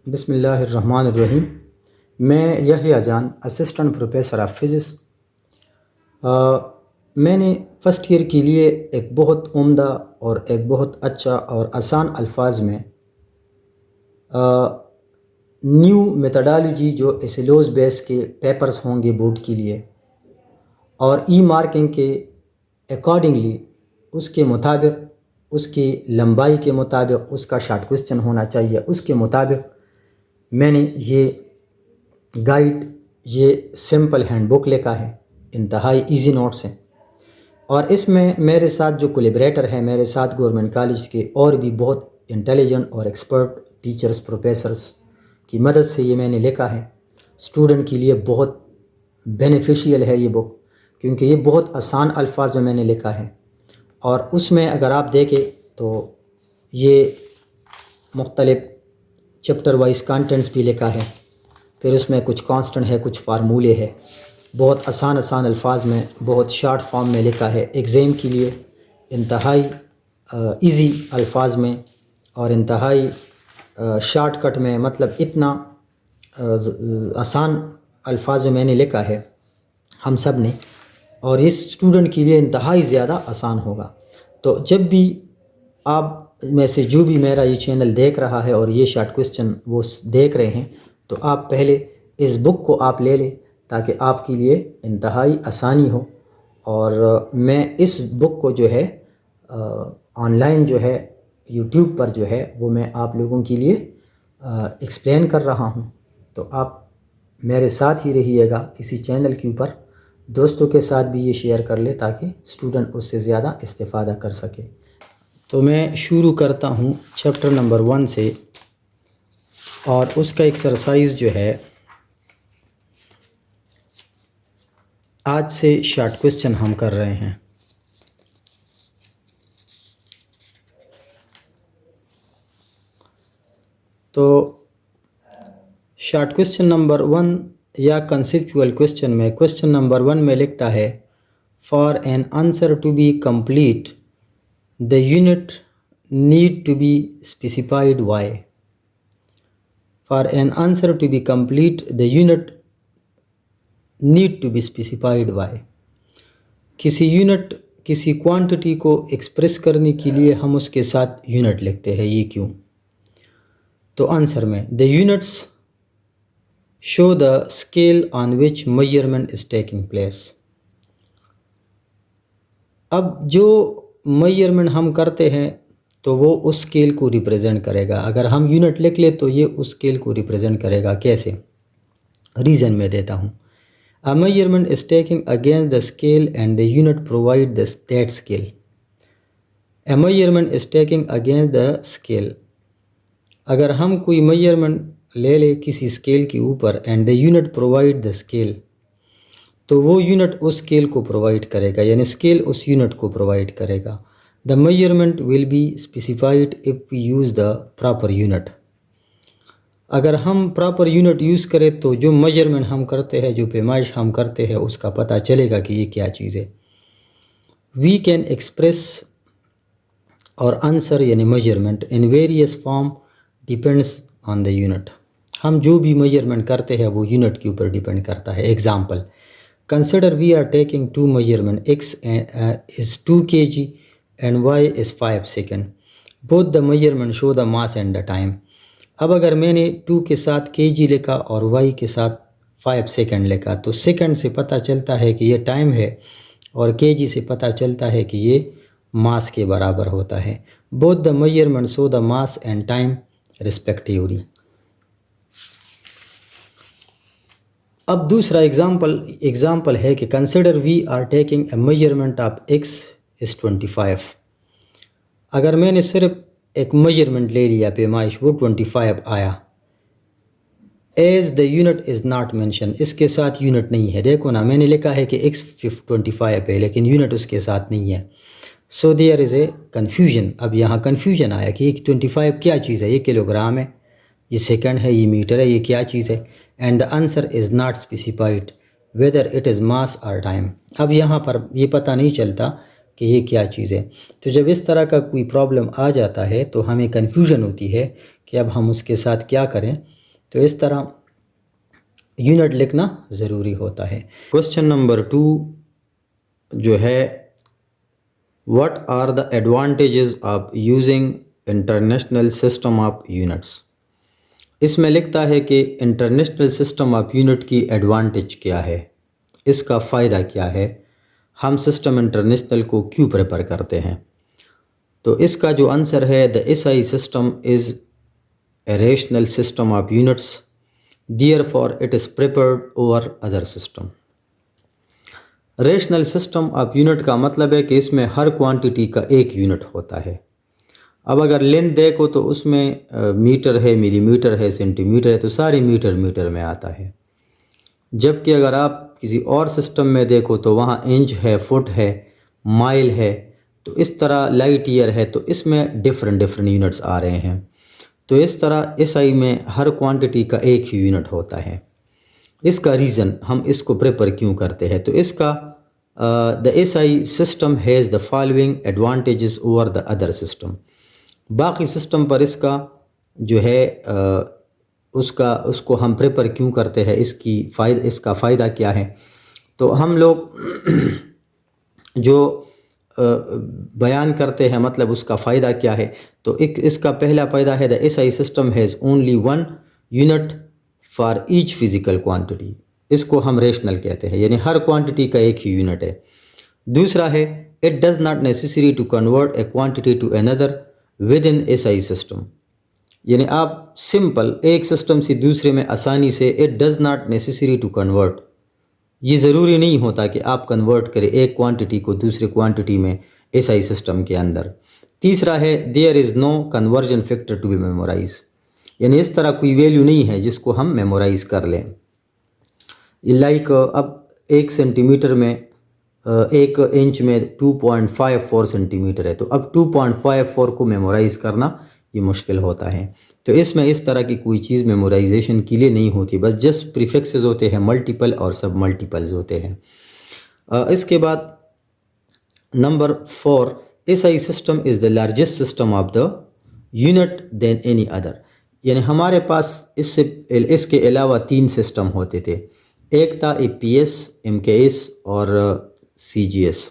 बिस्मिल्लाहिर्रहमानिर्रहीम। मैं यहया जान, असिस्टेंट प्रोफेसर ऑफ फिज़िक्स। मैंने फ़र्स्ट ईयर के लिए एक बहुत उम्दा और एक बहुत अच्छा और आसान अल्फाज में न्यू मेथडोलॉजी जो एसिलोस बेस के पेपर्स होंगे बोर्ड के लिए और ई मार्किंग के अकॉर्डिंगली उसके मुताबिक, उसकी लंबाई के मुताबिक उसका शॉर्ट क्वेश्चन होना चाहिए, उसके मुताबिक मैंने ये गाइड, ये सिंपल हैंडबुक लिखा है। इंतहाई इजी नोट्स हैं और इसमें मेरे साथ जो कोलैबोरेटर है, मेरे साथ गवर्नमेंट कॉलेज के और भी बहुत इंटेलिजेंट और एक्सपर्ट टीचर्स, प्रोफेसर्स की मदद से ये मैंने लिखा है। स्टूडेंट के लिए बहुत बेनिफिशियल है ये बुक, क्योंकि ये बहुत आसान अल्फाज में मैंने लिखा है और उसमें अगर आप देखें तो ये मुख्तलिफ चैप्टर वाइज कंटेंट्स भी लिखा है। फिर उसमें कुछ कांस्टेंट है, कुछ फार्मूले है, बहुत आसान अल्फाज में, बहुत शार्ट फॉर्म में लिखा है। एग्ज़ाम के लिए इंतहाई इजी अल्फाज में और इंतहाई शॉर्टकट में, मतलब इतना आसान अल्फाज में मैंने लिखा है हम सब ने, और इस स्टूडेंट के लिए इंतहाई ज़्यादा आसान होगा। तो जब भी आप में से जो भी मेरा ये चैनल देख रहा है और ये शॉर्ट क्वेश्चन वो देख रहे हैं, तो आप पहले इस बुक को आप ले लें ताकि आपके लिए इंतहाई आसानी हो। और मैं इस बुक को जो है ऑनलाइन जो है यूट्यूब पर जो है वो मैं आप लोगों के लिए एक्सप्लेन कर रहा हूँ। तो आप मेरे साथ ही रहिएगा इसी चैनल के ऊपर, दोस्तों के साथ भी ये शेयर कर ले ताकि स्टूडेंट उससे ज़्यादा इस्तेफ़ादा कर सके। तो मैं शुरू करता हूँ चैप्टर नंबर 1 से और उसका एक्सरसाइज जो है आज से शॉर्ट क्वेश्चन हम कर रहे हैं। तो शॉर्ट क्वेश्चन नंबर 1 या कंसेप्चुअल क्वेश्चन में क्वेश्चन नंबर 1 में लिखता है, for an answer to be complete the unit need to be specified why. For an answer to be complete the unit need to be specified why. किसी unit, किसी quantity को express करने के लिए हम उसके साथ यूनिट लिखते हैं, ये क्यों? तो आंसर में the units show the scale on which measurement is taking place. अब जो मेजरमेंट हम करते हैं तो वो उस स्केल को रिप्रेजेंट करेगा। अगर हम यूनिट लिख ले तो ये उस स्केल को रिप्रेजेंट करेगा। कैसे? रीज़न में देता हूँ। A measurement is taken against the scale and the unit provide that scale. A measurement is taken against the scale. अगर हम कोई measurement ले ले किसी स्केल के ऊपर and the unit provide the scale, तो वो यूनिट उस स्केल को प्रोवाइड करेगा, यानी स्केल उस यूनिट को प्रोवाइड करेगा। The measurement will be specified if we use the proper unit. अगर हम प्रॉपर यूनिट यूज़ करें तो जो मेजरमेंट हम करते हैं, जो पैमाइश हम करते हैं, उसका पता चलेगा कि ये क्या चीज़ है। वी कैन एक्सप्रेस और आंसर यानी measurement in various form depends on the unit. हम जो भी मेजरमेंट करते हैं वो यूनिट के ऊपर डिपेंड करता है। Example, consider we are taking two measurement, x is 2 kg and y is 5 second. Both the measurement show the mass and the time. अब अगर मैंने 2 के साथ kg लिखा और y के साथ 5 सेकेंड लिखा, तो सेकेंड से पता चलता है कि ये टाइम है और kg से पता चलता है कि ये मास के बराबर होता है। Both the measurement show the mass and time respectively. अब दूसरा एग्जाम्पल है कि consider we are taking a measurement of x is 25। अगर मैंने सिर्फ एक मेजरमेंट ले लिया, पैमाइश, वो 25 आया। As the unit is not mention, इसके साथ यूनिट नहीं है। देखो ना, मैंने लिखा है कि x 25 है लेकिन यूनिट उसके साथ नहीं है। So there is a confusion. अब यहाँ कन्फ्यूजन आया कि 25 क्या चीज़ है, ये किलोग्राम है, ये सेकंड है, ये मीटर है, ये क्या चीज़ है। And the answer is not specified whether it is मास और टाइम। अब यहाँ पर ये पता नहीं चलता कि ये क्या चीज़ है। तो जब इस तरह का कोई प्रॉब्लम आ जाता है तो हमें कन्फ्यूजन होती है कि अब हम उसके साथ क्या करें। तो इस तरह यूनिट लिखना ज़रूरी होता है। क्वेश्चन नंबर 2 जो है, what are the advantages of using international system of units. इसमें लिखता है कि इंटरनेशनल सिस्टम ऑफ यूनिट की एडवांटेज क्या है, इसका फ़ायदा क्या है, हम सिस्टम इंटरनेशनल को क्यों प्रेफर करते हैं। तो इसका जो आंसर है, the SI system is a rational system of units, therefore it is preferred over other system. Rational system of unit का मतलब है कि इसमें हर क्वांटिटी का एक यूनिट होता है। अब अगर लेंथ देखो तो उसमें मीटर है, मिलीमीटर है, सेंटीमीटर है, तो सारे मीटर मीटर में आता है। जबकि अगर आप किसी और सिस्टम में देखो तो वहाँ इंच है, फुट है, माइल है, तो इस तरह लाइट ईयर है, तो इसमें डिफरेंट डिफरेंट यूनिट्स आ रहे हैं। तो इस तरह एसआई में हर क्वांटिटी का एक ही यूनिट होता है। इसका रीज़न हम इसको प्रेफर क्यों करते हैं, तो इसका the SI system has the following advantages over the other system. बाकी सिस्टम पर इसका जो है उसको हम प्रेफर क्यों करते हैं, इसका फ़ायदा क्या है। तो हम लोग जो बयान करते हैं, मतलब उसका फ़ायदा क्या है। तो इसका पहला फ़ायदा है, the SI system has only one unit for each physical quantity. इसको हम रेशनल कहते हैं, यानी हर क्वांटिटी का एक ही यूनिट है। दूसरा है, it does not necessary to convert a quantity to another within SI system. यानी आप सिंपल एक सिस्टम से दूसरे में आसानी से, it does not necessary to convert, ये ज़रूरी नहीं होता कि आप कन्वर्ट करें एक क्वांटिटी को दूसरे क्वांटिटी में एसआई सिस्टम के अंदर। तीसरा है, there is no conversion factor to be memorise, यानी इस तरह कोई वैल्यू नहीं है जिसको हम मेमोराइज़ कर लें। लाइक अब 1 सेंटीमीटर में 1 इंच में 2.54 सेंटीमीटर है, तो अब 2.54 को मेमोराइज़ करना ये मुश्किल होता है। तो इसमें इस तरह की कोई चीज़ मेमोराइजेशन के लिए नहीं होती, बस जस्ट प्रीफिक्सेस होते हैं, मल्टीपल और सब मल्टीपल्स होते हैं। इसके बाद number 4, SI system is the largest system of the unit then any other. यानी हमारे पास इसके अलावा 3 सिस्टम होते थे। एक था एपीएस, एमकेएस और सीजीएस।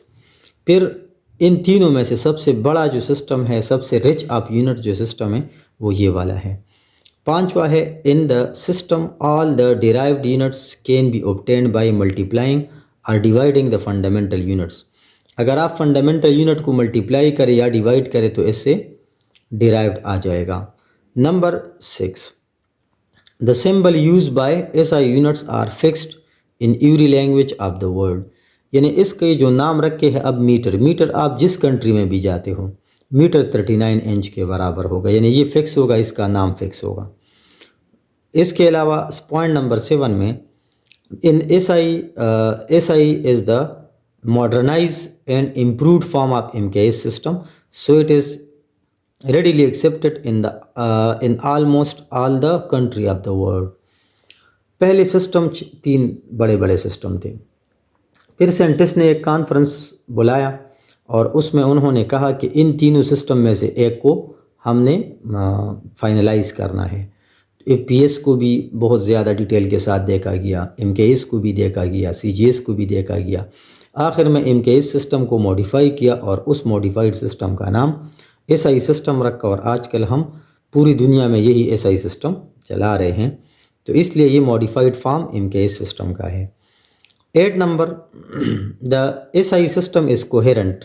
फिर इन तीनों में से सबसे बड़ा जो सिस्टम है, सबसे रिच ऑफ यूनिट जो सिस्टम है, वो ये वाला है। पांचवा है, in the system all the derived units can be obtained by multiplying और डिवाइडिंग द फंडामेंटल यूनिट्स। अगर आप फंडामेंटल यूनिट को मल्टीप्लाई करें या डिवाइड करें तो इससे डिराइव्ड आ जाएगा। Number 6, the symbol use by SI units are fixed in every language of the world. यानी इसके जो नाम रखे हैं, अब मीटर आप जिस कंट्री में भी जाते हो, मीटर 39 इंच के बराबर होगा, यानी ये फिक्स होगा, इसका नाम फिक्स होगा। इसके अलावा पॉइंट नंबर 7 में, in SI is the modernise and improved form of MKS system, so it is readily accepted in almost all the country of the world। पहले सिस्टम 3 बड़े बड़े सिस्टम थे। फिर साइंटिस्ट ने एक कॉन्फ्रेंस बुलाया और उसमें उन्होंने कहा कि इन तीनों सिस्टम में से एक को हमने फाइनलाइज करना है। एपीएस को भी बहुत ज़्यादा डिटेल के साथ देखा गया, एमकेएस को भी देखा गया, सीजीएस को भी देखा गया। आखिर में एमकेएस सिस्टम को मॉडिफाई किया और उस मॉडिफाइड सिस्टम का नाम एसआई सिस्टम रखा, और आजकल हम पूरी दुनिया में यही एसआई सिस्टम चला रहे हैं। तो इसलिए ये मॉडिफाइड फॉर्म एमकेएस सिस्टम का है। 8 number, the SI system is coherent.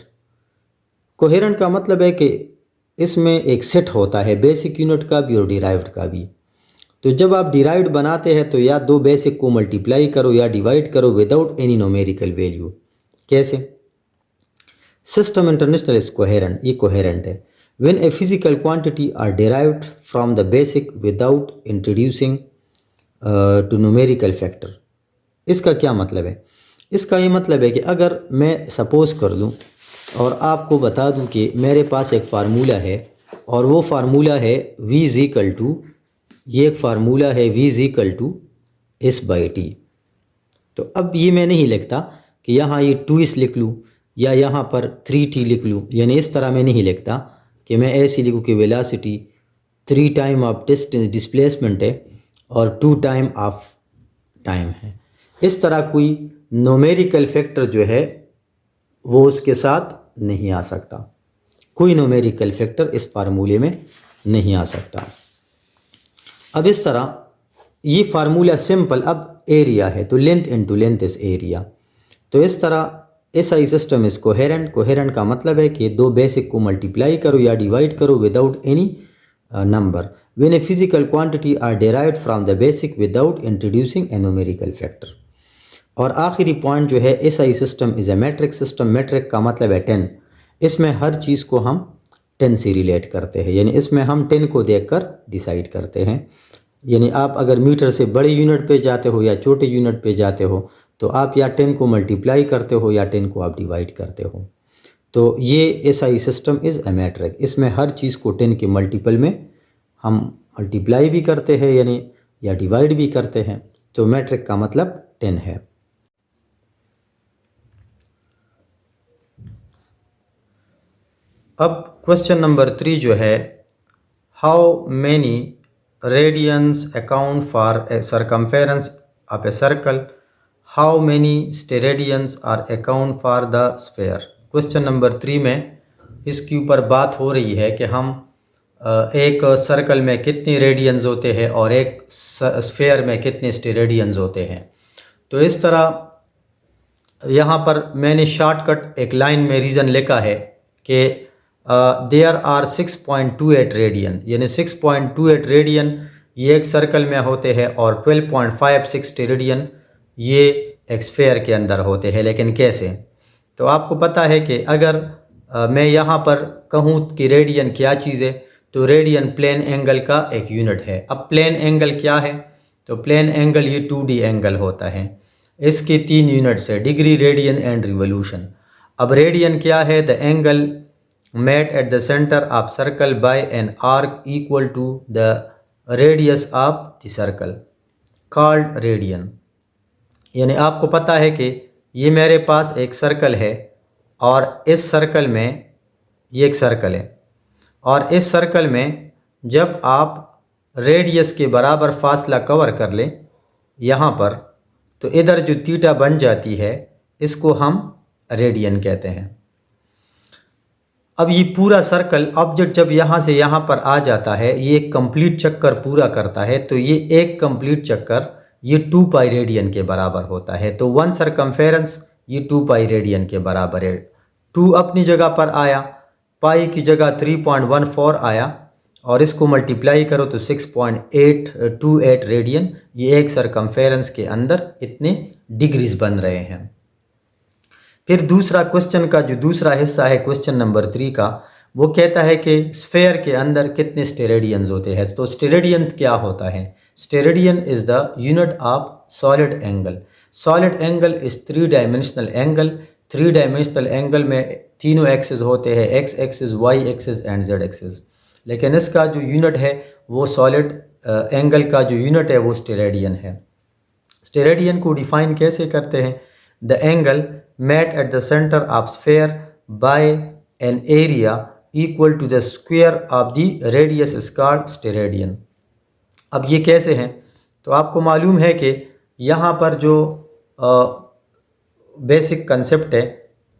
Coherent का मतलब है कि इसमें एक सेट होता है, बेसिक यूनिट का भी और डिराइव्ड का भी। तो जब आप डिराइव्ड बनाते हैं तो या 2 बेसिक को मल्टीप्लाई करो या डिवाइड करो विदाउट एनी न्यूमेरिकल वैल्यू। कैसे? सिस्टम इंटरनेशनल इज कोहेरेंट, ये कोहेरेंट है when a physical quantity are derived from the basic without introducing two numerical factor. इसका क्या मतलब है? इसका ये मतलब है कि अगर मैं सपोज कर दूं और आपको बता दूं कि मेरे पास एक फार्मूला है और वो फार्मूला है v इज इक्वल टू, ये एक फार्मूला है v is equal to s/t। तो अब ये मैं नहीं लिखता कि यहाँ ये 2s लिख लूँ या यहाँ पर 3t लिख लूँ, यानी इस तरह मैं नहीं लिखता कि मैं ऐसे लिखूँ कि velocity 3 time of distance displacement है और 2 टाइम ऑफ टाइम है। इस तरह कोई न्यूमेरिकल फैक्टर जो है वो उसके साथ नहीं आ सकता, कोई न्यूमेरिकल फैक्टर इस फार्मूले में नहीं आ सकता। अब इस तरह ये फार्मूला सिंपल, अब एरिया है तो length into length is area. तो इस तरह SI system is coherent. Coherent का मतलब है कि दो बेसिक को मल्टीप्लाई करो या डिवाइड करो without any number when a physical quantity are derived from the basic without introducing a numerical factor. और आखिरी पॉइंट जो है SI system is a metric system. Metric का मतलब है 10। इसमें हर चीज़ को हम 10 से रिलेट करते हैं, यानी इसमें हम 10 को देखकर डिसाइड करते हैं। यानी आप अगर मीटर से बड़े यूनिट पे जाते हो या छोटे यूनिट पे जाते हो तो आप या 10 को मल्टीप्लाई करते हो या 10 को आप डिवाइड करते हो। तो ये SI system is a metric. इसमें हर चीज़ को 10 के मल्टीपल में हम मल्टीप्लाई भी करते हैं यानी या डिवाइड भी करते हैं। तो मैट्रिक का मतलब 10 है। अब क्वेश्चन नंबर 3 जो है, how many radians account for a circumference of a circle, how many steradians are account for the sphere. Question number 3 में इसके ऊपर बात हो रही है कि हम एक सर्कल में कितने रेडियंस होते हैं और एक स्फेयर में कितने स्टेरेडियंस होते हैं। तो इस तरह यहाँ पर मैंने शॉर्टकट एक लाइन में रीज़न लिखा है कि देयर आर 6.28 रेडियन, यानी 6.28 रेडियन ये एक सर्कल में होते हैं और 12.56 स्टेरेडियन ये एक स्फेयर के अंदर होते हैं। लेकिन कैसे? तो आपको पता है कि अगर मैं यहाँ पर कहूँ कि रेडियन क्या चीज़ है, तो रेडियन प्लेन एंगल का एक यूनिट है। अब प्लेन एंगल क्या है? तो प्लेन एंगल ये 2D एंगल होता है। इसके 3 यूनिट्स है, डिग्री, रेडियन एंड रिवोल्यूशन। अब रेडियन क्या है? The angle met at the center of circle by an arc equal to the radius of the circle called radian। यानी आपको पता है कि ये मेरे पास एक सर्कल है और इस सर्कल में ये एक सर्कल है और इस सर्कल में जब आप रेडियस के बराबर फासला कवर कर लें यहाँ पर, तो इधर जो थीटा बन जाती है इसको हम रेडियन कहते हैं। अब ये पूरा सर्कल ऑब्जेक्ट जब यहाँ से यहाँ पर आ जाता है, ये एक कंप्लीट चक्कर पूरा करता है, तो ये एक कंप्लीट चक्कर ये 2 पाई रेडियन के बराबर होता है। तो 1 सरकमफेरेंस ये 2 पाई रेडियन के बराबर है। 2 अपनी जगह पर आया, पाई की जगह 3.14 आया और इसको मल्टीप्लाई करो तो 6.828 रेडियन, ये एक सरकमफेरेंस के अंदर इतने डिग्रीज बन रहे हैं। फिर दूसरा क्वेश्चन का जो दूसरा हिस्सा है क्वेश्चन नंबर 3 का, वो कहता है कि स्फेयर के अंदर कितने स्टेरेडियंस होते हैं। तो स्टेरेडियन क्या होता है? Steradian is the unit of solid angle. Solid angle is 3 dimensional angle. 3 dimensional angle में तीनों एक्सिस होते हैं, x axis, y axis and z axis. लेकिन इसका जो यूनिट है वो सॉलिड एंगल का जो यूनिट है वो स्टेरेडियन है। स्टेरेडियन को डिफाइन कैसे करते हैं? The angle met at the center of sphere by an area equal to the square of the radius is called steradian. अब ये कैसे हैं? तो आपको मालूम है कि यहाँ पर जो बेसिक कंसेप्ट है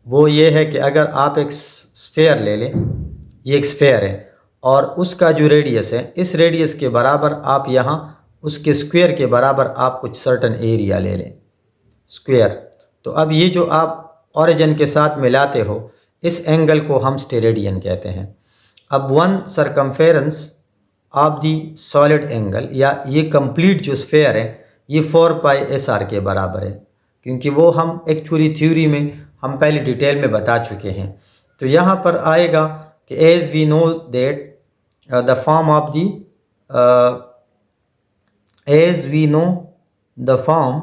वो ये है कि अगर आप एक स्फेयर ले लें, ये एक स्फेयर है और उसका जो रेडियस है, इस रेडियस के बराबर आप यहाँ उसके स्क्वायर के बराबर आप कुछ सर्टन एरिया ले लें, स्क्वायर। तो अब ये जो आप ओरिजिन के साथ मिलाते हो, इस एंगल को हम स्टेरेडियन कहते हैं। अब 1 circumference of the solid angle या ये कंप्लीट जो स्फेयर है ये 4 पाई SR के बराबर है, क्योंकि वो हम एक्चुअली थ्योरी में हम पहले डिटेल में बता चुके हैं। तो यहाँ पर आएगा कि as we know that the form of the as we know the form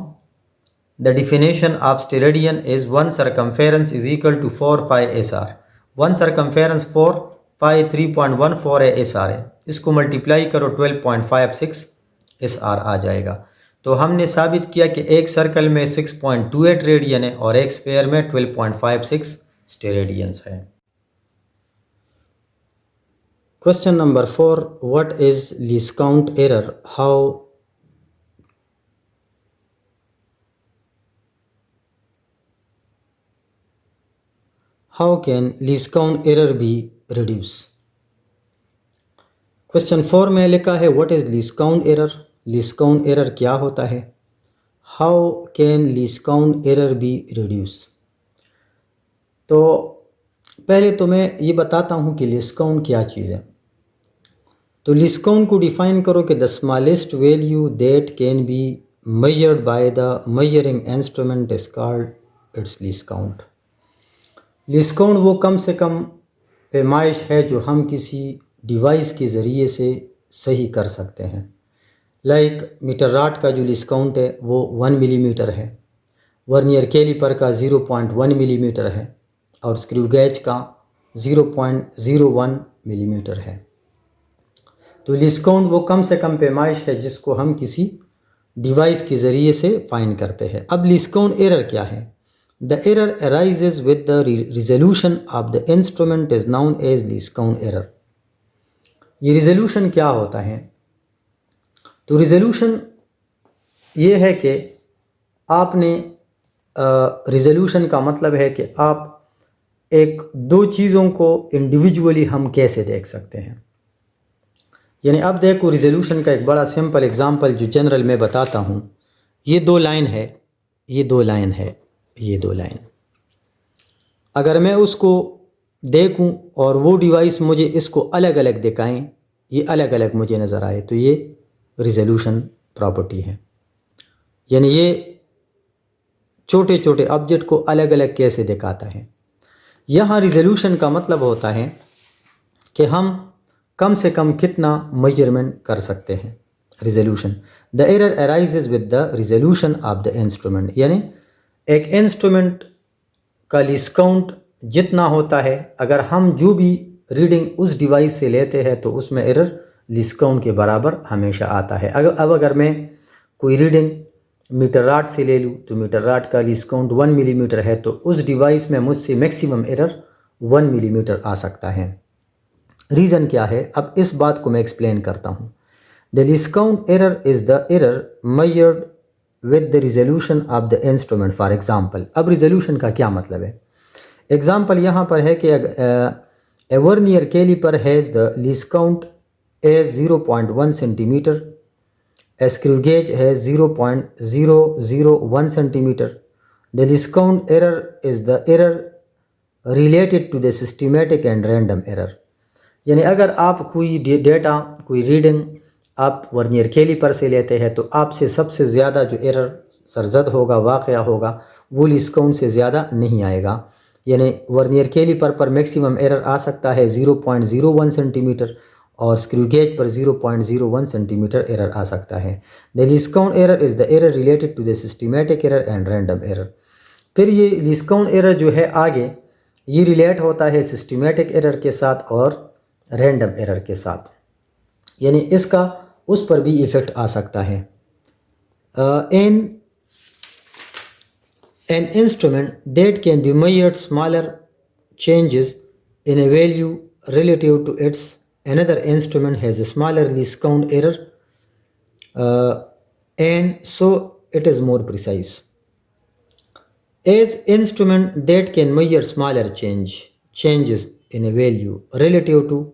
the definition of steradian is 1 circumference is equal to 4 pi SR। 1 circumference 4 pi 3.14 SR है, इसको मल्टीप्लाई करो 12.56 SR आ जाएगा। तो हमने साबित किया कि एक सर्कल में 6.28 रेडियन है और एक स्फेयर में 12.56 स्टेरेडियंस है। Question number 4. What is least count error? How can least count error be reduced? Question 4 में लिखा है what is least count error. Least count error क्या होता है? How can least count error be reduce. तो पहले तो मैं ये बताता हूँ कि लीस्ट काउंट क्या चीज़ है। तो लीस्ट काउंट को डिफाइन करो कि the smallest value that can be measured by the measuring instrument is called its least count. Least count वो कम से कम पैमाइश है जो हम किसी डिवाइस के ज़रिए से सही कर सकते हैं। लाइक मीटर रॉड का जो लीस्ट काउंट है वो 1 मिलीमीटर है, वर्नियर कैलिपर का 0.1 मिलीमीटर है और स्क्रू गेज का 0.01 मिलीमीटर है। तो लीस्ट काउंट वो कम से कम पैमाइश है जिसको हम किसी डिवाइस के ज़रिए से फाइंड करते हैं। अब लीस्ट काउंट एरर क्या है? The error arises with the resolution of the instrument is known as least count error. ये रिजोल्यूशन क्या होता है? तो रिजोल्यूशन ये है कि आपने रिजोल्यूशन का मतलब है कि आप एक दो चीज़ों को इंडिविजुअली हम कैसे देख सकते हैं। यानी अब देखो रिजोल्यूशन का एक बड़ा सिंपल एग्जांपल जो जनरल में बताता हूँ। ये 2 लाइन है, ये 2 लाइन है, ये 2 लाइन। अगर मैं उसको देखूं और वो डिवाइस मुझे इसको अलग अलग दिखाएं, ये अलग अलग मुझे नज़र आए, तो ये रिजोल्यूशन प्रॉपर्टी है। यानी ये छोटे छोटे ऑब्जेक्ट को अलग अलग कैसे दिखाता है। यहाँ रिजोल्यूशन का मतलब होता है कि हम कम से कम कितना मेजरमेंट कर सकते हैं। Resolution the error arises with the resolution of the instrument. यानी एक इंस्ट्रूमेंट का लीस्ट काउंट जितना होता है, अगर हम जो भी रीडिंग उस डिवाइस से लेते हैं तो उसमें एरर लीस्ट काउंट के बराबर हमेशा आता है। अगर मैं कोई रीडिंग मीटर रॉड से ले लूँ तो मीटर रॉड का लीस्ट काउंट 1 मिलीमीटर है, तो उस डिवाइस में मुझसे मैक्सिमम एरर 1 मिलीमीटर आ सकता है। रीज़न क्या है? अब इस बात को मैं एक्सप्लेन करता हूँ। The least count error is the error measured with the resolution of the instrument. For example, अब रिजोल्यूशन का क्या मतलब है? एग्जाम्पल यहाँ पर है कि a vernier calliper has the least count as 0.1 centimetre, a screw gauge has 0.001 centimetre. The least count error is the error related to the systematic and random error. यानी अगर आप कोई डेटा, कोई रीडिंग आप वर्नियर कैलिपर से लेते हैं तो आपसे सबसे ज़्यादा जो एरर सरजद होगा, वाक़या होगा, वो लीस्ट काउंट से ज़्यादा नहीं आएगा। यानी वर्नियर कैलिपर पर मैक्सिमम एरर आ सकता है 0.01 सेंटीमीटर और स्क्रू गेज पर 0.01 सेंटीमीटर एरर आ सकता है। The least count error is the error related to the systematic error and random error. फिर ये लीस्ट काउंट एरर जो है आगे ये रिलेट होता है सिस्टमेटिक एरर के साथ और रैंडम एरर के साथ। यानी इसका उस पर भी इफ़ेक्ट आ सकता है। An instrument that can be measured smaller changes in a value relative to its another instrument has a smaller least count error, and so it is more precise. As instrument that can measure smaller changes in a value relative to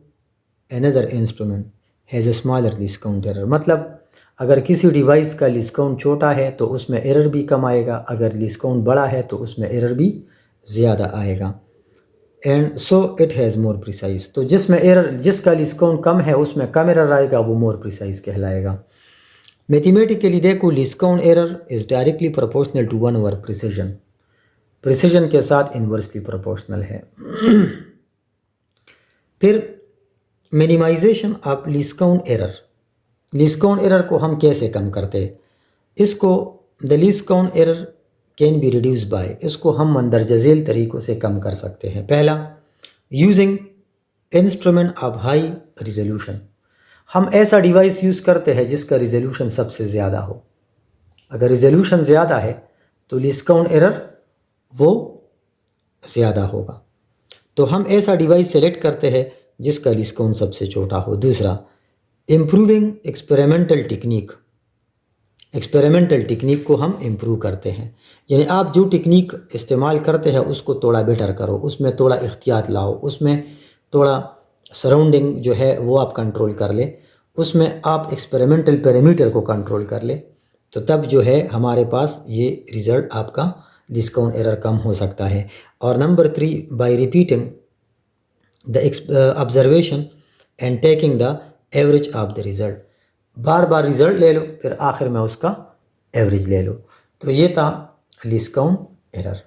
another instrument has a smaller least count error। मतलब अगर किसी device का least count छोटा है तो उसमें error भी कम आएगा, अगर लीस्ट काउंट बड़ा है तो उसमें एरर भी ज़्यादा आएगा। And so it has more precise. तो जिसका लीस्ट काउंट कम है उसमें कम एरर आएगा, वो मोर प्रिसाइज कहलाएगा। मैथमेटिकली देखो, least count error is directly proportional to 1 over precision. Precision के साथ इन्वर्सली प्रोपोर्शनल है। फिर minimisation of least count error. Least count error को हम कैसे कम करते हैं? इसको the least count error can be reduce by, इसको हम मंदरजा झेल तरीक़ों से कम कर सकते हैं। पहला, using instrument of high resolution. हम ऐसा डिवाइस यूज़ करते हैं जिसका रिजोल्यूशन सबसे ज़्यादा हो। अगर रिजोल्यूशन ज़्यादा है तो लीस्ट काउंट एरर वो ज़्यादा होगा। तो हम ऐसा डिवाइस सेलेक्ट करते हैं जिसका लीस्ट काउंट सबसे छोटा हो। दूसरा, improving experimental technique, experimental technique को हम इम्प्रूव करते हैं, यानी आप जो टेक्निक इस्तेमाल करते हैं उसको थोड़ा बेटर करो, उसमें थोड़ा एहतियात लाओ, उसमें थोड़ा सराउंडिंग जो है वो आप कंट्रोल कर ले, उसमें आप एक्सपेरिमेंटल पैरामीटर को कंट्रोल कर ले, तो तब जो है हमारे पास ये रिज़ल्ट आपका लीस्ट काउंट एरर कम हो सकता है। और number 3, bye repeating the observation and taking the average of the result, bar bar result ले लो फिर आखिर में उसका एवरेज ले लो। तो ये था least count error.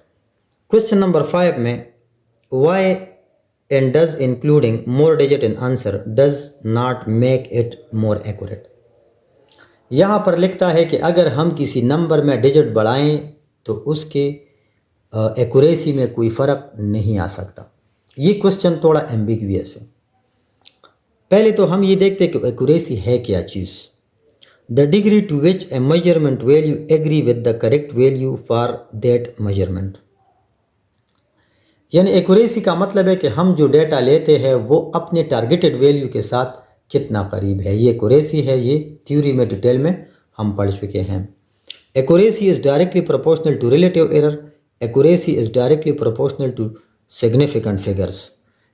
Question number 5 में why and does including more digit in answer does not make it more accurate. यहाँ पर लिखता है कि अगर हम किसी नंबर में डिजिट बढ़ाएं तो उसके एक्यूरेसी में कोई फ़र्क नहीं आ सकता। ये क्वेश्चन थोड़ा एम्बिगुअस है। पहले तो हम ये देखते हैं कि एक्यूरेसी है क्या चीज़। The degree to which a measurement value agree with the correct value for that measurement, यानी एक्यूरेसी का मतलब है कि हम जो डेटा लेते हैं वो अपने टारगेटेड वैल्यू के साथ कितना करीब है, ये एक्यूरेसी है। ये थ्योरी में डिटेल में हम पढ़ चुके हैं। Accuracy is directly proportional to relative error, accuracy is directly proportional to significant figures,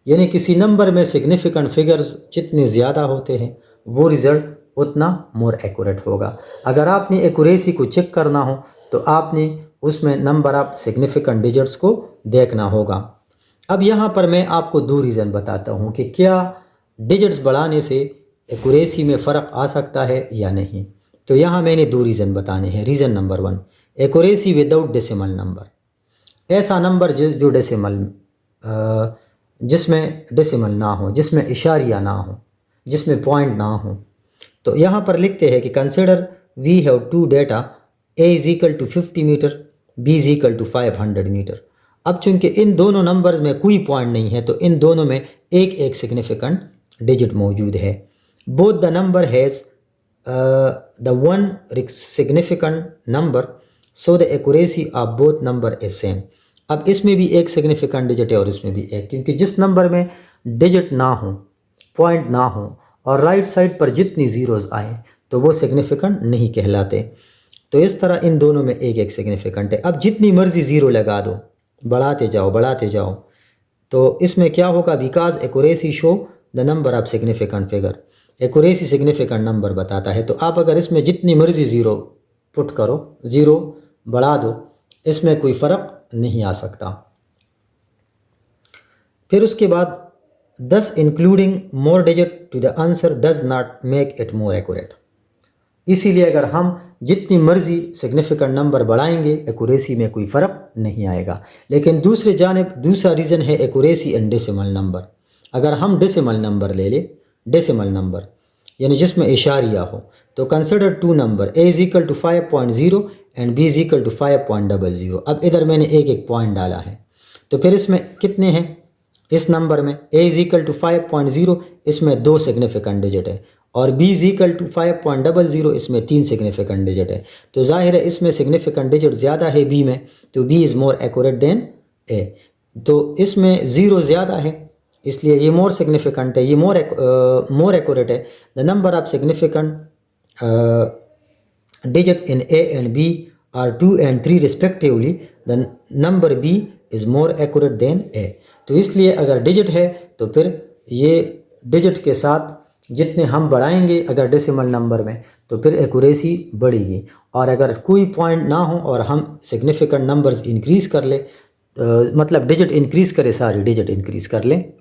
यानी किसी नंबर में सिग्निफिकेंट फिगर्स जितने ज़्यादा होते हैं वो रिज़ल्ट उतना मोर एक्यूरेट होगा। अगर आपने एक्यूरेसी को चेक करना हो तो आपने उसमें नंबर ऑफ सिग्निफिकेंट डिजिट्स को देखना होगा। अब यहाँ पर मैं आपको 2 रीज़न बताता हूँ कि क्या डिजिट्स बढ़ाने से एक्यूरेसी में फ़र्क आ सकता है या नहीं। तो यहाँ मैंने 2 रीज़न बताने हैं। Reason number 1, accuracy without decimal number, ऐसा नंबर जो डेसिमल जिसमें डेसिमल ना हो, जिसमें इशारिया ना हो, जिसमें पॉइंट ना हो। तो यहाँ पर लिखते हैं कि consider we have 2 data, a is equal to 50 metre, b is equal to 500 metre. अब चूंकि इन दोनों नंबर्स में कोई पॉइंट नहीं है तो इन दोनों में एक एक सिग्निफिकेंट डिजिट मौजूद है। Both the number has the one significant number, so the accuracy of both number is same. अब इसमें भी एक सिग्निफिकेंट डिजिट है और इसमें भी एक, क्योंकि जिस नंबर में डिजिट ना हो, पॉइंट ना हो और राइट साइड पर जितनी ज़ीरोज़ आए तो वो सिग्निफिकेंट नहीं कहलाते। तो इस तरह इन दोनों में एक एक सिग्निफिकेंट है। अब जितनी मर्ज़ी ज़ीरो लगा दो, बढ़ाते जाओ, तो इसमें क्या होगा, because accuracy show the number of significant figure, accuracy significant number बताता है। तो आप अगर इसमें जितनी मर्ज़ी ज़ीरो पुट करो, ज़ीरो बढ़ा दो, इसमें कोई फ़र्क नहीं आ सकता। फिर उसके बाद does including more digit to the answer does not make it more accurate. इसीलिए अगर हम जितनी मर्ज़ी सिग्निफिकेंट नंबर बढ़ाएंगे एक्यूरेसी में कोई फ़र्क नहीं आएगा। लेकिन दूसरी जानिब दूसरा रीज़न है एक्यूरेसी एंड डेसिमल नंबर। अगर हम डेसिमल नंबर ले ले, डेसिमल नंबर यानी जिसमें इशारिया हो, तो consider 2 number, a is equal to 5.0 and b is equal to 5.00। अब इधर मैंने एक एक पॉइंट डाला है, तो फिर इसमें कितने हैं, इस नंबर में ए इज़ इक्वल टू 5.0, इसमें 2 सिग्निफिकेंट डिजिट है, और बी इज़ इक्वल टू 5.00, इसमें 3 सिग्निफिकेंट डिजिट है। तो जाहिर है इसमें सिग्निफिकेंट डिजिट ज़्यादा है बी में, तो B is more accurate than A. तो इसमें ज़ीरो ज़्यादा है इसलिए ये मोर सिग्निफिकेंट है, ये मोर एक्यूरेट है। The number of significant digit in A and B are 2 and 3 respectively, the number B is more accurate than A. तो इसलिए अगर डिजिट है तो फिर ये डिजिट के साथ जितने हम बढ़ाएंगे अगर डेसिमल नंबर में तो फिर एक्यूरेसी बढ़ेगी, और अगर कोई पॉइंट ना हो और हम सिग्निफिकेंट नंबर्स इंक्रीज़ कर ले, मतलब डिजिट इंक्रीज़ करे, सारी डिजिट इंक्रीज़ कर लें।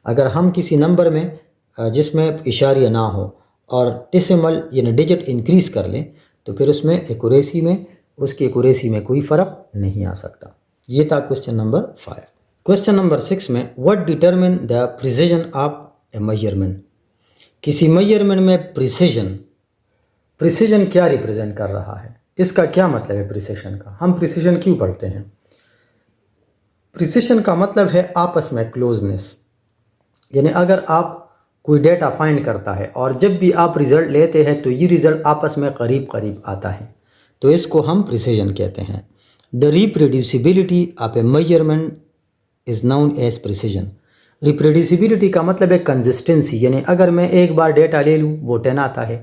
अगर हम किसी नंबर में जिसमें इशारिया ना हो और डेसिमल यानी डिजिट इंक्रीज़ कर लें तो फिर उसमें एक्यूरेसी में, उसकी एक्यूरेसी में कोई फ़र्क नहीं आ सकता। ये था क्वेश्चन नंबर 5। क्वेश्चन नंबर 6 में what determine the precision of a measurement. किसी मेजरमेंट में प्रिसिजन क्या रिप्रेजेंट कर रहा है, इसका क्या मतलब है प्रिसिजन का, हम प्रिसिजन क्यों पढ़ते हैं। प्रिसिजन का मतलब है आपस में क्लोजनेस, यानी अगर आप कोई डेटा फाइंड करता है और जब भी आप रिज़ल्ट लेते हैं तो ये रिज़ल्ट आपस में करीब करीब आता है, तो इसको हम प्रिसिजन कहते हैं। The reproducibility of a measurement is known as precision. Reproducibility का मतलब है कंसिस्टेंसी, यानी अगर मैं एक बार डेटा ले लूँ वो 10 आता है,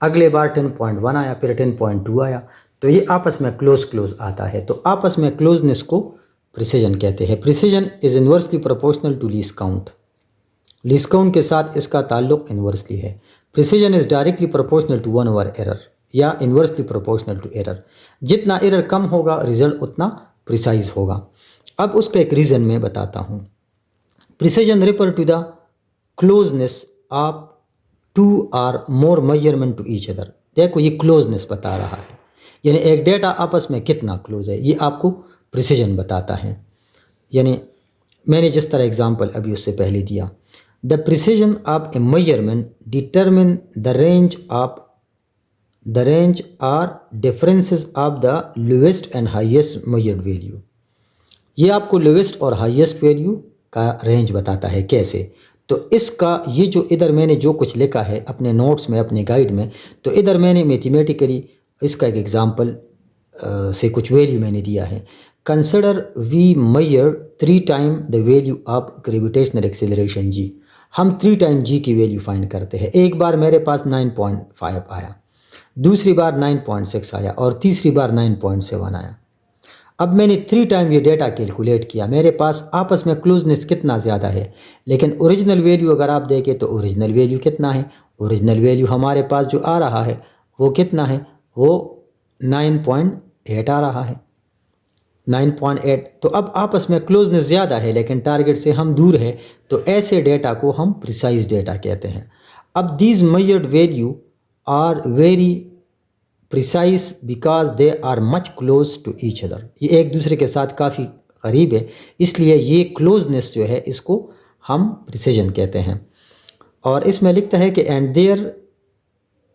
अगले बार 10.1 आया, फिर 10.2 आया, तो ये आपस में क्लोज आता है। तो आपस में क्लोजनेस को प्रिसिजन कहते हैं। Precision is inversely proportional to least count. Least count के साथ इसका ताल्लुक इन्वर्सली है। Precision is directly proportional to 1 over error या इन्वर्सली प्रोपोर्शनल टू एरर। जितना एरर कम होगा रिजल्ट उतना प्रिसाइज होगा। अब उसका एक रीज़न मैं बताता हूँ। Precision refer to the closeness of two or more measurement to each other. देखो ये क्लोजनेस बता रहा है, यानी एक डेटा आपस में कितना क्लोज है, ये आपको प्रिसिजन बताता है। यानी मैंने जिस तरह एग्जांपल अभी उससे पहले दिया, the precision of a measurement determine the range or differences of the lowest and highest measured value. ये आपको लोएस्ट और हाईएस्ट वैल्यू का रेंज बताता है। कैसे? तो इसका ये जो इधर मैंने जो कुछ लिखा है अपने नोट्स में, अपने गाइड में, तो इधर मैंने मैथमेटिकली इसका एक एग्जांपल से कुछ वैल्यू मैंने दिया है। Consider we measure 3 time the value of gravitational acceleration g. हम 3 टाइम जी की वैल्यू फाइंड करते हैं। एक बार मेरे पास 9.5 आया, दूसरी बार 9.6 आया और तीसरी बार 9.7 आया। अब मैंने 3 टाइम ये डेटा कैलकुलेट किया, मेरे पास आपस में क्लोजनेस कितना ज़्यादा है, लेकिन ओरिजिनल वैल्यू अगर आप देखें तो ओरिजिनल वैल्यू कितना है, ओरिजिनल वैल्यू हमारे पास जो आ रहा है वो कितना है, वो 9.8 आ रहा है, 9.8। तो अब आपस में क्लोजनेस ज़्यादा है लेकिन टारगेट से हम दूर है, तो ऐसे डेटा को हम प्रिसाइज डेटा कहते हैं। अब these measured value are very precise because they are much close to each other. ये एक दूसरे के साथ काफ़ी करीब है, इसलिए ये क्लोजनेस जो है इसको हम प्रिसिजन कहते हैं। और इसमें लिखता है कि and there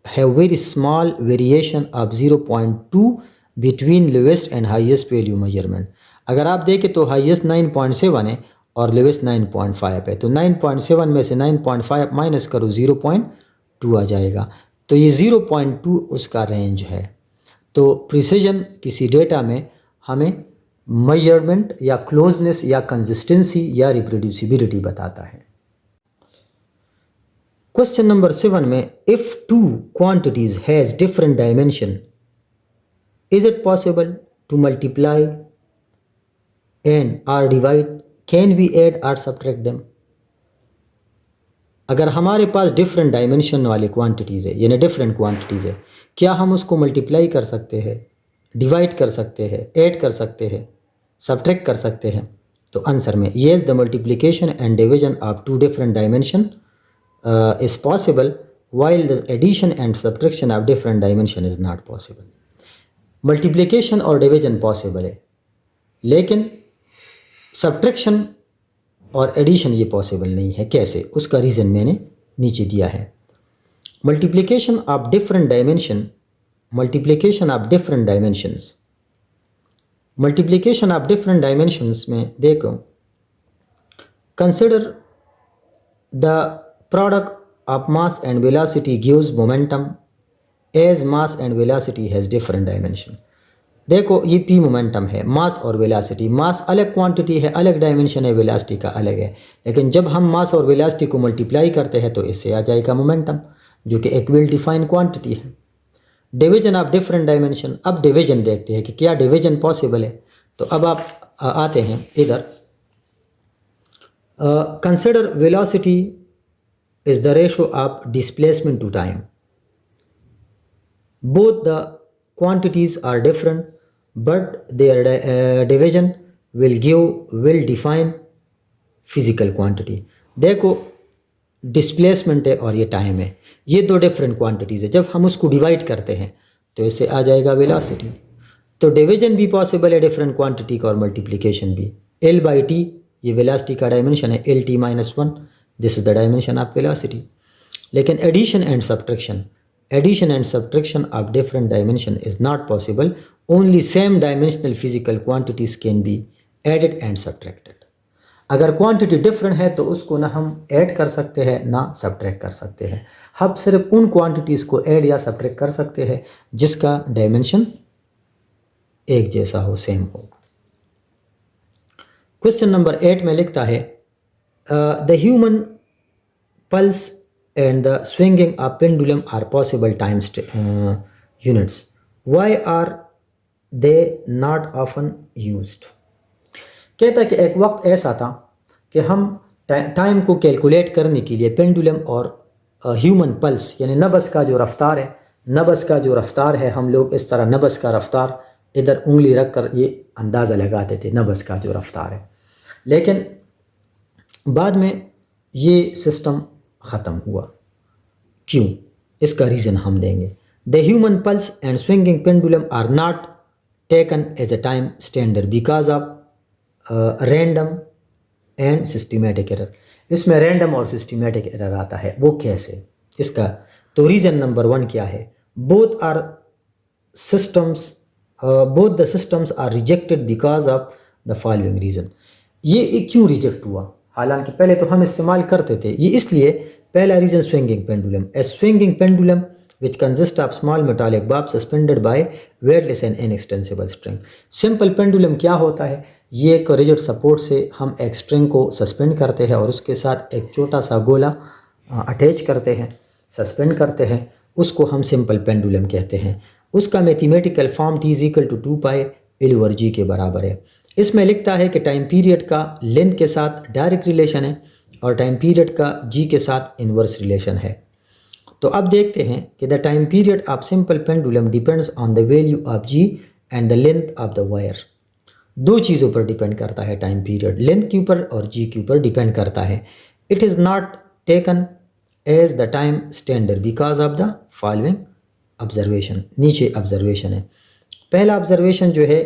have very small variation of 0.2 between lowest and highest value measurement. अगर आप देखें तो हाईएस्ट 9.7 है और लोएस्ट 9.5 है, तो 9.7 में से 9.5 माइनस करो 0.2 आ जाएगा, तो ये 0.2 उसका रेंज है। तो प्रिसिजन किसी डेटा में हमें मेजरमेंट या क्लोजनेस या कंसिस्टेंसी या रिप्रोड्यूसिबिलिटी बताता है। क्वेश्चन नंबर 7 में, if 2 quantities has different dimension is it possible to multiply and or divide, can we add or subtract them. अगर हमारे पास डिफरेंट डायमेंशन वाले क्वांटिटीज़ है, यानी डिफरेंट क्वांटिटीज़ है, क्या हम उसको मल्टीप्लाई कर सकते हैं, डिवाइड कर सकते हैं, ऐड कर सकते हैं, सब्ट्रैक्ट कर सकते हैं? तो आंसर में yes, the multiplication and division of 2 different dimension is possible while the addition and subtraction of different dimension is not possible। Multiplication और डिवीजन पॉसिबल है लेकिन सब्ट्रैक्शन और एडिशन ये पॉसिबल नहीं है। कैसे? उसका रीज़न मैंने नीचे दिया है। Multiplication of different dimension, multiplication of different dimensions, multiplication of different dimensions में देखो, consider the product of mass and velocity gives momentum as mass and velocity has different dimension। देखो ये p मोमेंटम है, मास और वेलोसिटी, मास अलग quantity है, अलग dimension है, वेलोसिटी का अलग है, लेकिन जब हम मास और वेलोसिटी को मल्टीप्लाई करते हैं तो इससे आ जाएगा मोमेंटम, जो कि एक वेल डिफाइंड क्वांटिटी है। डिवीजन ऑफ डिफरेंट डायमेंशन, अब डिवीजन देखते हैं कि क्या डिवीजन पॉसिबल है। तो अब आप आते हैं इधर, consider velocity is the ratio of displacement to time। Both the quantities are different but their division will define physical quantity। देखो डिस्प्लेसमेंट है और ये टाइम है, ये 2 डिफरेंट क्वांटिटीज़ है। जब हम उसको डिवाइड करते हैं तो इससे आ जाएगा वेलोसिटी। तो डिवीजन भी पॉसिबल है डिफरेंट क्वांटिटी का और मल्टीप्लिकेशन भी। L/T ये वेलोसिटी का डायमेंशन है, L/T-1 this is the dimension of velocity. लेकिन addition and subtraction of different dimension is not possible, only same dimensional physical quantities can be added and subtracted. अगर quantity different है तो उसको ना हम ऐड कर सकते हैं ना सब्ट्रैक्ट कर सकते हैं। हम सिर्फ उन क्वांटिटीज़ को ऐड या सब्ट्रैक्ट कर सकते हैं जिसका डायमेंशन एक जैसा हो, सेम हो। क्वेश्चन नंबर 8 में लिखता है, The human pulse and the swinging of pendulum are possible units. Why are they not often used? कहता है कि एक वक्त ऐसा था कि हम टाइम को कैलकुलेट करने के लिए पेंडुलम और ह्यूमन पल्स यानी नब्ज़ का जो रफ्तार है, नब्ज़ का जो रफ्तार है, हम लोग इस तरह नब्ज़ का रफ्तार इधर उंगली रख कर ये अंदाज़ा लगाते थे नब्ज़ का जो रफ्तार है। लेकिन बाद में ये सिस्टम ख़त्म हुआ। क्यों? इसका रीज़न हम देंगे। The human pulse and swinging pendulum are not taken as a time standard because of random and systematic error. इसमें रैंडम और सिस्टमेटिक एरर आता है। वो कैसे? इसका तो रीज़न नंबर 1 क्या है? Both the systems are rejected because of the following reason. ये क्यों रिजेक्ट हुआ? हालांकि पहले तो हम इस्तेमाल करते थे। ये इसलिए, पहला reason swinging pendulum. A swinging pendulum which consists of small metallic bob suspended by weightless and inextensible string। Simple pendulum क्या होता है? ये एक रिजिड सपोर्ट से हम एक स्ट्रिंग को सस्पेंड करते हैं और उसके साथ एक छोटा सा गोला अटैच करते हैं, सस्पेंड करते हैं, उसको हम सिंपल पेंडुलम कहते हैं। उसका mathematical form t is equal to 2 pi L over g के बराबर है। इसमें लिखता है कि टाइम पीरियड का लेंथ के साथ डायरेक्ट रिलेशन है और टाइम पीरियड का g के साथ इन्वर्स रिलेशन है। तो अब देखते हैं कि the time period of simple pendulum depends on the value of g and the length of the wire. दो चीज़ों पर डिपेंड करता है टाइम पीरियड, लेंथ के ऊपर और g के ऊपर डिपेंड करता है। It is not taken as the time standard because of the following observation. नीचे ऑब्जर्वेशन है। पहला ऑब्जर्वेशन जो है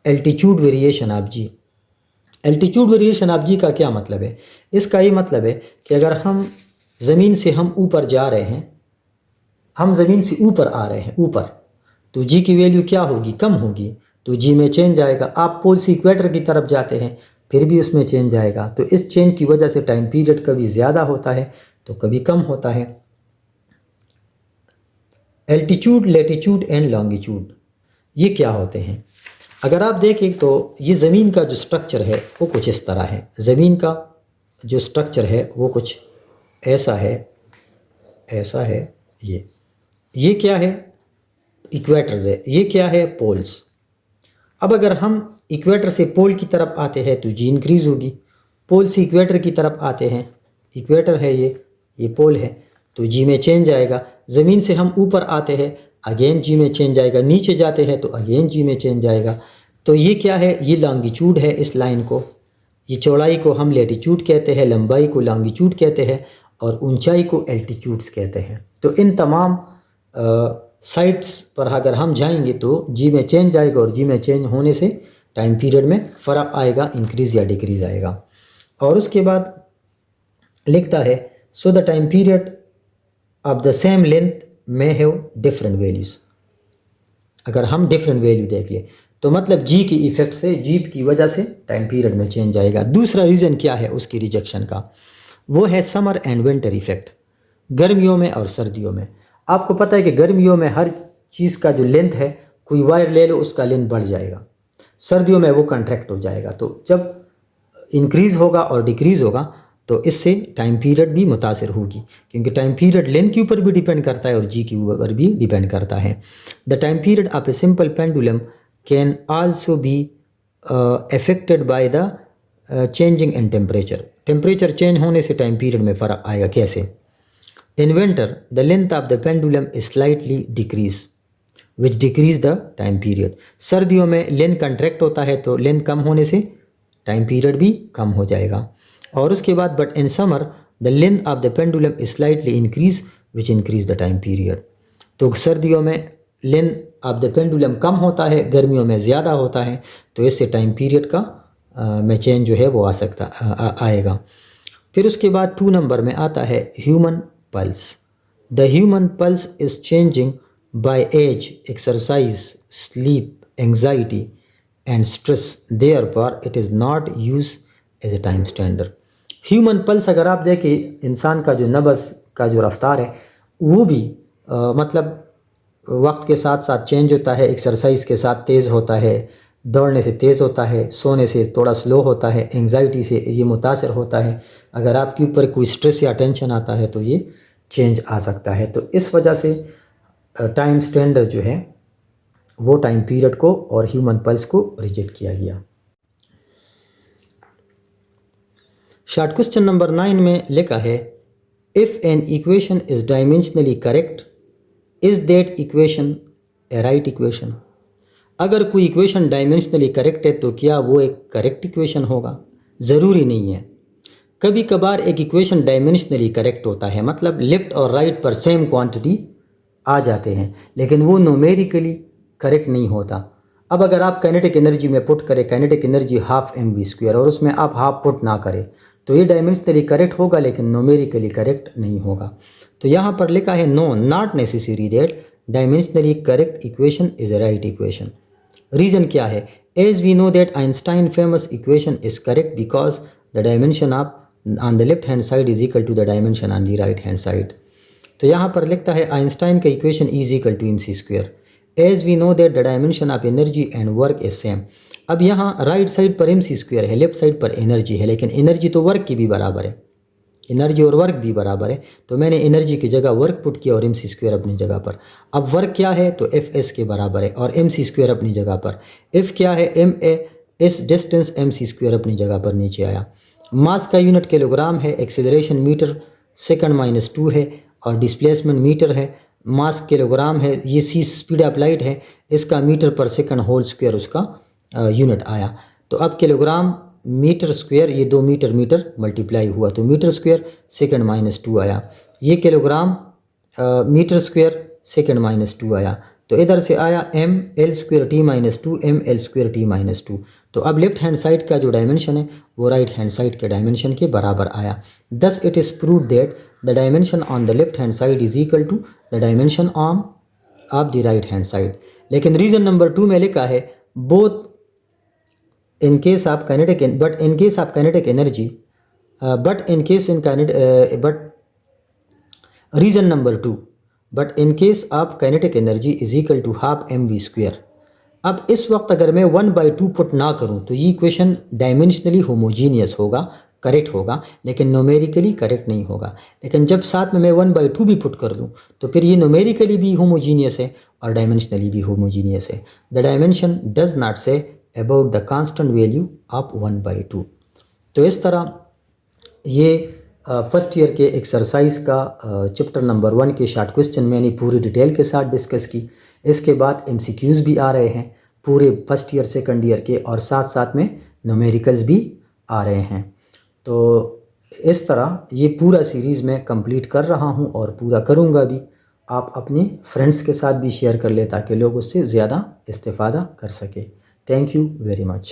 altitude variation of g। Altitude variation of g का क्या मतलब है? इसका ये मतलब है कि अगर हम ज़मीन से हम ऊपर जा रहे हैं, हम ज़मीन से ऊपर आ रहे हैं ऊपर, तो जी की वैल्यू क्या होगी? कम होगी, तो जी में चेंज आएगा। आप पोल से इक्वेटर की तरफ जाते हैं, फिर भी उसमें चेंज आएगा। तो इस चेंज की वजह से टाइम पीरियड कभी ज़्यादा होता है तो कभी कम होता है। एल्टीट्यूड, लेटीट्यूड एंड लॉन्गिट्यूड ये क्या होते हैं? अगर आप देखें तो ये ज़मीन का जो स्ट्रक्चर है वो कुछ इस तरह है। ज़मीन का जो स्ट्रक्चर है वो कुछ ऐसा है, ऐसा है। ये क्या है? इक्वेटर्स है। ये क्या है? पोल्स। अब अगर हम इक्वेटर से पोल की तरफ आते हैं तो जी इंक्रीज़ होगी। पोल से इक्वेटर की तरफ आते हैं, इक्वेटर है ये पोल है, तो जी में चेंज आएगा। ज़मीन से हम ऊपर आते हैं, अगेन जी में चेंज आएगा। नीचे जाते हैं तो अगेन जी में चेंज आएगा। तो ये क्या है? ये लॉन्गिट्यूड है। इस लाइन को, ये चौड़ाई को हम लेटीट्यूड कहते हैं, लंबाई को लॉन्गिट्यूड कहते हैं और ऊंचाई को एल्टीट्यूड्स कहते हैं। तो इन तमाम साइट्स पर अगर हम जाएंगे तो जी में चेंज आएगा और जी में चेंज होने से टाइम पीरियड में फ़र्क आएगा, इंक्रीज़ या डिक्रीज़ आएगा। और उसके बाद लिखता है so the time period of the same length may have different values. अगर हम डिफरेंट वैल्यू देख लें तो मतलब जी की इफ़ेक्ट से, जी की वजह से टाइम पीरियड में चेंज आएगा। दूसरा रीज़न क्या है उसकी रिजेक्शन का? वो है समर एंड विंटर इफ़ेक्ट। गर्मियों में और सर्दियों में आपको पता है कि गर्मियों में हर चीज़ का जो लेंथ है, कोई वायर ले लो उसका लेंथ बढ़ जाएगा, सर्दियों में वो कंट्रैक्ट हो जाएगा। तो जब इंक्रीज़ होगा और डिक्रीज़ होगा तो इससे टाइम पीरियड भी मुतासिर होगी, क्योंकि टाइम पीरियड लेंथ के ऊपर भी डिपेंड करता है और जी के ऊपर भी डिपेंड करता है। The time period of a simple pendulum can also be affected by the changing in temperature. Temperature change होने से टाइम पीरियड में फ़र्क आएगा। कैसे? In winter the length of the pendulum is slightly decrease which decrease the time period. सर्दियों में length contract होता है तो लेंथ कम होने से टाइम पीरियड भी कम हो जाएगा। और उसके बाद but in summer the length of the pendulum is slightly increase which increase the time period. तो सर्दियों में लेंथ ऑफ द पेंडुलम कम होता है, गर्मियों में ज़्यादा होता है, तो इससे टाइम पीरियड का में चेंज जो है वो आएगा। फिर उसके बाद 2 नंबर में आता है human pulse. The human pulse is changing by age, exercise, sleep, anxiety and stress, therefore it is not use as a time standard. Human pulse अगर आप देखें, इंसान का जो नब्ज़ का जो रफ्तार है वो भी मतलब वक्त के साथ साथ चेंज होता है, एक्सरसाइज के साथ तेज़ होता है, दौड़ने से तेज़ होता है, सोने से थोड़ा स्लो होता है, एंग्जाइटी से ये मुतासर होता है, अगर आपके ऊपर कोई स्ट्रेस या टेंशन आता है तो ये चेंज आ सकता है। तो इस वजह से टाइम स्टैंडर्ड जो है वो टाइम पीरियड को और ह्यूमन पल्स को रिजेक्ट किया गया। शॉर्ट क्वेश्चन नंबर 9 में लिखा है, if an equation is dimensionally correct is that equation A right equation. अगर कोई इक्वेशन डायमेंशनली करेक्ट है तो क्या वो एक करेक्ट इक्वेशन होगा? ज़रूरी नहीं है। कभी कभार एक इक्वेशन डायमेंशनली करेक्ट होता है, मतलब लेफ्ट और राइट पर सेम क्वांटिटी आ जाते हैं, लेकिन वो न्यूमेरिकली करेक्ट नहीं होता। अब अगर आप काइनेटिक एनर्जी में पुट करें काइनेटिक एनर्जी ½ mv² और उसमें आप हाफ पुट ना करें तो ये डायमेंशनली करेक्ट होगा लेकिन न्यूमेरिकली करेक्ट नहीं होगा। तो यहाँ पर लिखा है, no not necessary that dimensionally correct equation is a right equation. Reason क्या है? As we know that Einstein famous equation is correct because the dimension of on the left hand side is equal to the dimension on the right hand side. तो यहाँ पर लिखता है Einstein का equation is equal to mc²। As we know that the dimension of energy and work is same. अब यहाँ right side पर mc² है, लेफ्ट साइड पर एनर्जी है, लेकिन एनर्जी तो वर्क की भी बराबर है, एनर्जी और वर्क भी बराबर है। तो मैंने एनर्जी की जगह वर्क पुट किया और mc² अपनी जगह पर। अब वर्क क्या है? तो fs के बराबर है और mc² अपनी जगह पर। f क्या है? ma, इस डिस्टेंस mc² अपनी जगह पर नीचे आया। मास का यूनिट किलोग्राम है, एक्सेलरेशन मीटर सेकंड -2 है और डिस्प्लेसमेंट मीटर है। मास किलोग्राम है, ये सी स्पीड ऑफ लाइट है, इसका मीटर पर सेकंड होल स्क्वायर उसका यूनिट आया। तो अब किलोग्राम मीटर स्क्वायर, ये 2 मीटर मीटर मल्टीप्लाई हुआ तो मीटर स्क्वायर सेकंड -2 आया। ये किलोग्राम मीटर स्क्वायर सेकंड -2 आया। तो इधर से आया ml²t-2 ml²t-2। तो अब लेफ्ट हैंड साइड का जो डायमेंशन है वो राइट हैंड साइड के डायमेंशन के बराबर आया। Thus it is prove that the dimension on the left hand side is equal to the dimension of the right hand side. लेकिन रीज़न नंबर 2 में लिखा है, both in case of kinetic but in case of kinetic energy reason number 2, but in case of kinetic energy is equal to ½ mv²। अब इस वक्त अगर मैं 1/2 put ना करूं तो ये इक्वेशन डायमेंशनली होमोजीनियस होगा, करेक्ट होगा, लेकिन न्यूमेरिकली करेक्ट नहीं होगा। लेकिन जब साथ में मैं 1/2 भी पुट कर दूं तो फिर ये न्यूमेरिकली भी होमोजीनियस है और डायमेंशनली भी होमोजीनियस है। The dimension does not say about the constant value of 1/2। तो इस तरह ये फर्स्ट ईयर के एक्सरसाइज का चैप्टर नंबर 1 के शॉर्ट क्वेश्चन मैंने पूरी डिटेल के साथ डिस्कस की। इसके बाद MCQs भी आ रहे हैं पूरे फर्स्ट ईयर सेकंड ईयर के, और साथ साथ में न्यूमेरिकल्स भी आ रहे हैं। तो इस तरह ये पूरा सीरीज़ मैं कंप्लीट कर रहा हूँ और पूरा करूँगा भी। आप अपने फ्रेंड्स के साथ भी शेयर कर लें ताकि लोग उससे ज़्यादा इस्तेफ़ादा कर सके। Thank you very much.